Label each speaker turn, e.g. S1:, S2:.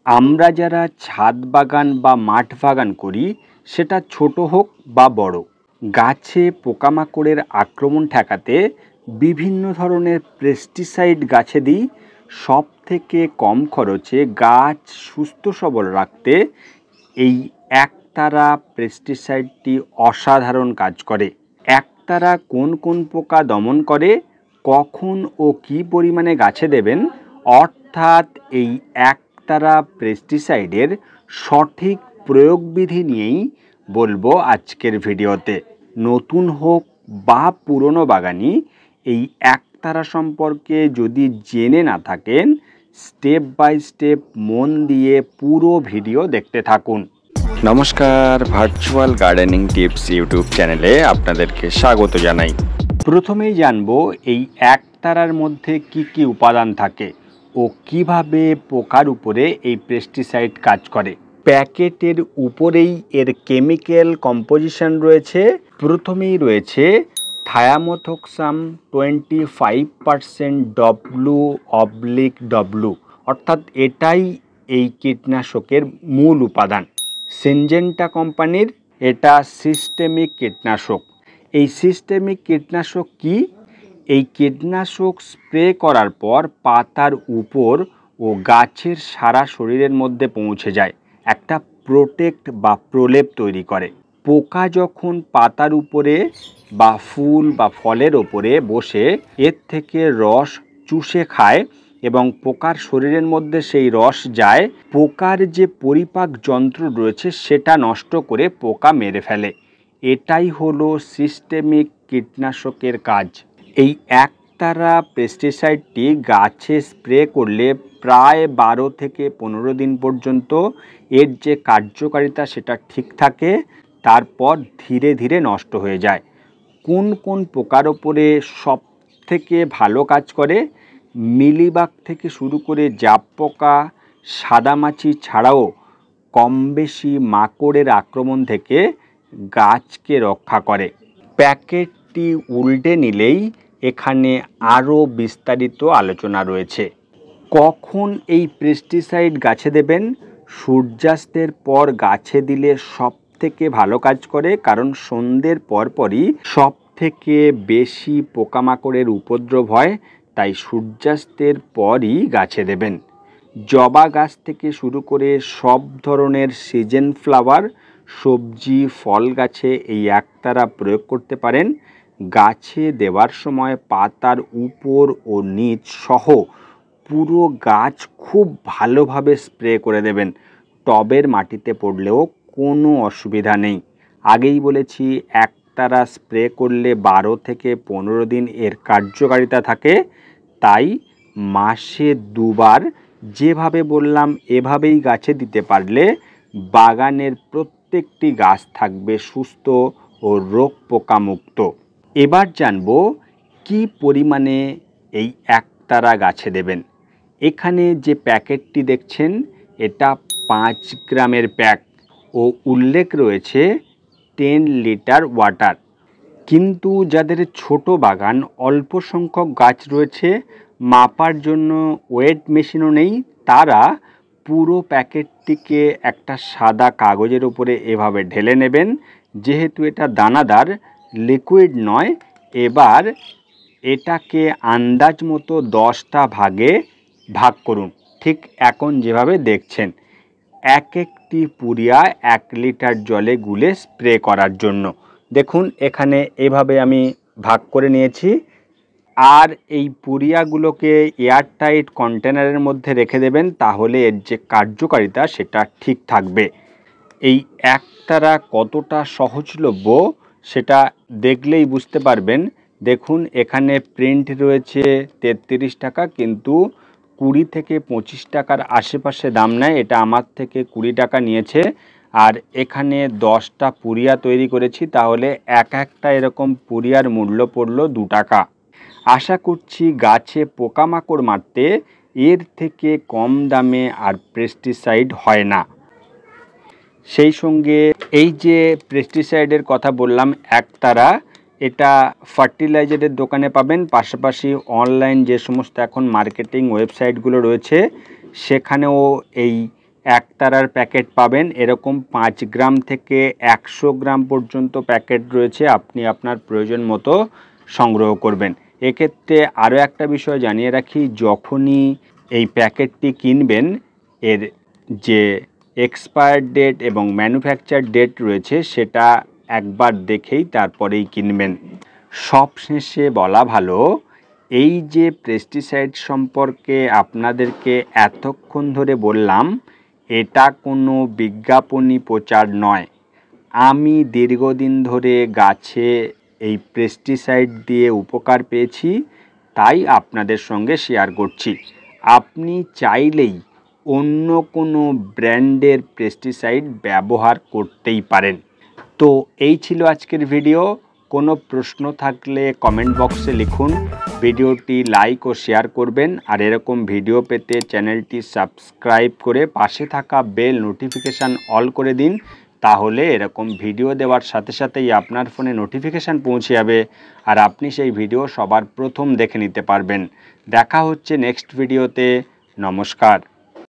S1: আমরা যারা ছাদ বাগান বা মাঠ বাগান করি, সেটা ছোট হোক বা বড়, গাছে পোকামাকড়ের আক্রমণ ঠেকাতে বিভিন্ন ধরনের পেস্টিসাইড গাছে দিই। সব থেকে কম খরচে গাছ সুস্থ সবল রাখতে এই একতারা পেস্টিসাইডটি অসাধারণ কাজ করে। একতারা কোন কোন পোকা দমন করে, কখন ও কী পরিমাণে গাছে দেবেন, অর্থাৎ এই একতারা পেস্টিসাইডের সঠিক প্রয়োগবিধি নিয়েই বলবো আজকের ভিডিওতে। নতুন হোক বা পুরনো বাগানি, এই একতারা সম্পর্কে যদি জেনে না থাকেন, স্টেপ বাই স্টেপ মন দিয়ে পুরো ভিডিও দেখতে থাকুন। নমস্কার, ভার্চুয়াল গার্ডেনিং টিপস ইউটিউব চ্যানেলে আপনাদেরকে স্বাগত জানাই। প্রথমেই জানবো এই একতারার মধ্যে কি কি উপাদান থাকে ও কিভাবে পোকার উপরে এই পেস্টিসাইড কাজ করে। প্যাকেটের উপরেই এর কেমিক্যাল কম্পোজিশন রয়েছে। প্রথমেই রয়েছে থায়ামোথক্সাম 25% W/W, অর্থাৎ এটাই এই কীটনাশকের মূল উপাদান। সিনজেন্টা কোম্পানির এটা সিস্টেমিক কীটনাশক। এই সিস্টেমিক কীটনাশক কি? এই কীটনাশক স্প্রে করার পর পাতার উপর ও গাছের সারা শরীরের মধ্যে পৌঁছে যায়, একটা প্রোটেক্ট বা প্রলেপ তৈরি করে। পোকা যখন পাতার উপরে বা ফুল বা ফলের ওপরে বসে এর থেকে রস চুষে খায় এবং পোকার শরীরের মধ্যে সেই রস যায়, পোকার যে পরিপাক যন্ত্র রয়েছে সেটা নষ্ট করে পোকা মেরে ফেলে। এটাই হলো সিস্টেমিক কীটনাশকের কাজ। এই একতারা পেস্টিসাইডটি গাছে স্প্রে করলে প্রায় 12 থেকে 15 দিন পর্যন্ত এর যে কার্যকারিতা সেটা ঠিক থাকে, তারপর ধীরে ধীরে নষ্ট হয়ে যায়। কোন কোন পোকার ওপরে সব থেকে ভালো কাজ করে? মিলিবাগ থেকে শুরু করে জাপ পোকা, সাদামাছি ছাড়াও কম বেশি মাকড়ের আক্রমণ থেকে গাছকে রক্ষা করে। প্যাকেটটি উল্টে নিলেই এখানে আরও বিস্তারিত আলোচনা রয়েছে। কখন এই পেস্টিসাইড গাছে দেবেন? সূর্যাস্তের পর গাছে দিলে সব থেকে ভালো কাজ করে, কারণ সন্ধ্যের পরপরই সব থেকে বেশি পোকামাকড়ের উপদ্রব হয়, তাই সূর্যাস্তের পরই গাছে দেবেন। জবা গাছ থেকে শুরু করে সব ধরনের সিজন ফ্লাওয়ার, সবজি, ফল গাছে এই একতারা প্রয়োগ করতে পারেন। গাছে দেওয়ার সময় পাতার উপর ও নিচ সহ পুরো গাছ খুব ভালোভাবে স্প্রে করে দেবেন। টবের মাটিতে পড়লেও কোনো অসুবিধা নেই। আগেই বলেছি একতারা স্প্রে করলে 12 থেকে 15 দিন এর কার্যকারিতা থাকে, তাই মাসে 2 বার যেভাবে বললাম এভাবেই গাছে দিতে পারলে বাগানের প্রত্যেকটি গাছ থাকবে সুস্থ ও রোগ পোকা মুক্ত। এবার জানবো কি পরিমাণে এই একতারা গাছে দেবেন। এখানে যে প্যাকেটটি দেখছেন এটা 5 গ্রামের প্যাক ও উল্লেখ রয়েছে 10 লিটার ওয়াটার। কিন্তু যাদের ছোট বাগান, অল্প সংখ্যক গাছ রয়েছে, মাপার জন্য ওয়েট মেশিনও নেই, তারা পুরো প্যাকেটটিকে একটা সাদা কাগজের উপরে এভাবে ঢেলে নেবেন। যেহেতু এটা দানাদার, লিকুইড নয়, এবার এটাকে আন্দাজ মতো 10টা ভাগে ভাগ করুন, ঠিক এখন যেভাবে দেখছেন। একটি পুরিয়া 1 লিটার জলে গুলে স্প্রে করার জন্য। দেখুন এখানে এভাবে আমি ভাগ করে নিয়েছি। আর এই পুরিয়াগুলোকে এয়ারটাইট কন্টেনারের মধ্যে রেখে দেবেন, তাহলে এর যে কার্যকারিতা সেটা ঠিক থাকবে। এই একতারা কতটা সহজলভ্য সেটা দেখলেই বুঝতে পারবেন। দেখুন এখানে প্রিন্ট রয়েছে 33 টাকা, কিন্তু 20 থেকে 25 টাকার আশেপাশে দাম নেয়। এটা আমার থেকে 20 টাকা নিয়েছে। আর এখানে 10টা পুরিয়া তৈরি করেছি, তাহলে একটা এরকম পুরিয়ার মূল্য পড়লো 2 টাকা। আশা করছি গাছে পোকামাকড় মারতে এর থেকে কম দামে আর পেস্টিসাইড হয় না। সেই সঙ্গে এই যে পেস্টিসাইডের কথা বললাম একতারা, এটা ফার্টিলাইজারের দোকানে পাবেন, পাশাপাশি অনলাইন যে সমস্ত এখন মার্কেটিং ওয়েবসাইটগুলো রয়েছে সেখানেও এই একতারার প্যাকেট পাবেন। এরকম 5 গ্রাম থেকে 100 গ্রাম পর্যন্ত প্যাকেট রয়েছে, আপনি আপনার প্রয়োজন মতো সংগ্রহ করবেন। এক্ষেত্রে আরও একটা বিষয় জানিয়ে রাখি, যখনই এই প্যাকেটটি কিনবেন এর যে এক্সপায়ার ডেট এবং ম্যানুফ্যাকচার ডেট রয়েছে সেটা একবার দেখেই তারপরেই কিনবেন। সবশেষে বলা ভালো, এই যে পেস্টিসাইড সম্পর্কে আপনাদেরকে এতক্ষণ ধরে বললাম, এটা কোনো বিজ্ঞাপনী প্রচার নয়। আমি দীর্ঘদিন ধরে গাছে এই পেস্টিসাইড দিয়ে উপকার পেয়েছি, তাই আপনাদের সঙ্গে শেয়ার করছি। আপনি চাইলেই অন্য কোনো ব্র্যান্ডের পেস্টিসাইড ব্যবহার করতেই পারেন। তো এই ছিল আজকের ভিডিও। কোনো প্রশ্ন থাকলে কমেন্ট বক্সে লিখুন, ভিডিওটি লাইক ও শেয়ার করবেন, আর এরকম ভিডিও পেতে চ্যানেলটি সাবস্ক্রাইব করে পাশে থাকা বেল নোটিফিকেশান অল করে দিন। তাহলে এরকম ভিডিও দেওয়ার সাথে সাথেই আপনার ফোনে নোটিফিকেশান পৌঁছে যাবে, আর আপনি সেই ভিডিও সবার প্রথম দেখে নিতে পারবেন। দেখা হচ্ছে নেক্সট ভিডিওতে। নমস্কার।